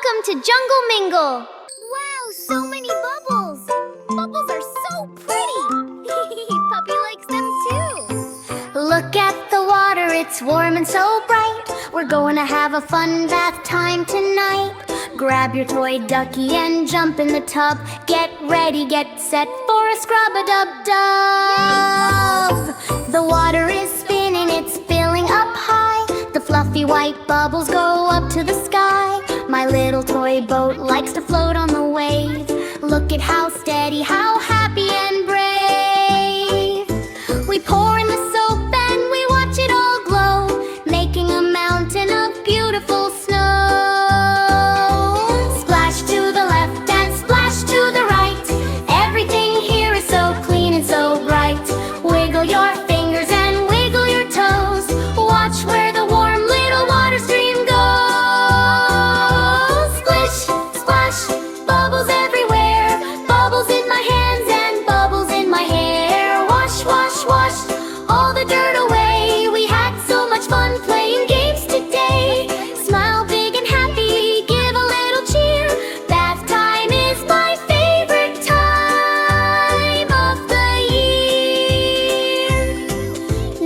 Welcome to JungleMingle! Wow, so many bubbles! Bubbles are so pretty! Puppy likes them too! Look at the water, it's warm and so bright. We're going to have a fun bath time tonight. Grab your toy ducky and jump in the tub. Get ready, get set for a scrub-a-dub-dub. The water is spinning, it's filling up high. The fluffy white bubbles go up to the sky. My little toy boat likes to float on the wave. Look at how steady, how happy and brave. We pour in the soap and we watch it all glow, making a mountain of beautiful snow. Splash to the left and splash to the right. Everything here is so clean and so bright. Wiggle your fingers and wiggle your toes. Watch where the warm little water stream goes. Splish, splash, bubbles everywhere. Bubbles in my hands and bubbles in my hair. Wash, wash, wash all the dirt away. We had so much fun playing games today. Smile big and happy, give a little cheer. Bath time is my favorite time of the year.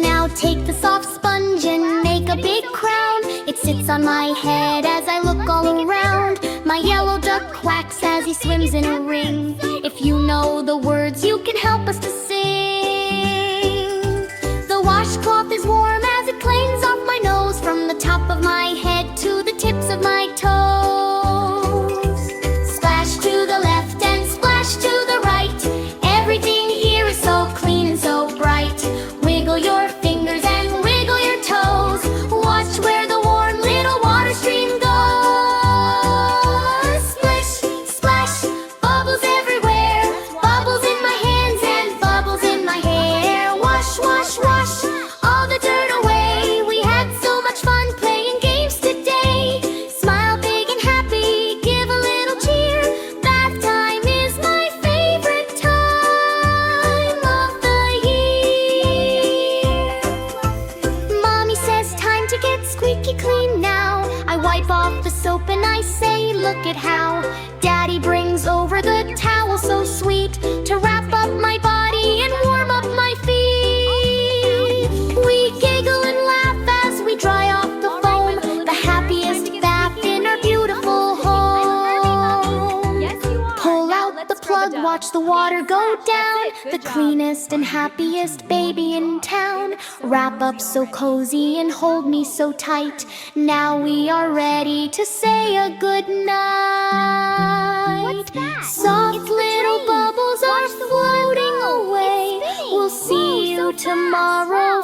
Now take the soft sponge and make a big crown. It sits on my head as I look all around. My yellow duck quacks as he swims in a ring. If you know the words, you can help us to sing. The washcloth is warm as it cleans off my nose, from the top of my head to the tips of my toes. Splash to the left and splash to the right. Everything here is so clean and so bright. Wiggle your fingers and wiggle your toes. Watch where the warm little water stream goes. Splish, splash, bubbles everywhere. Bubbles in my hands and bubbles in my hair. Wash, wash, wash all the dirt away. We had so much fun playing games today. Smile big and happy, give a little cheer. Bath time is my favorite time of the year. Mommy says time to get squeaky clean now. I wipe off the soap and I say, look at how. Daddy brings over the towel so sweet to wrap up my body and warm up my feet. We giggle and laugh as we dry off the foam. The happiest bath in our beautiful home. Pull out the plug, watch the water go down. The cleanest and happiest baby in town. Wrap up so cozy and hold me so tight. Now we are ready to say a good night. What's that? Soft little bubbles are floating away. We'll see you tomorrow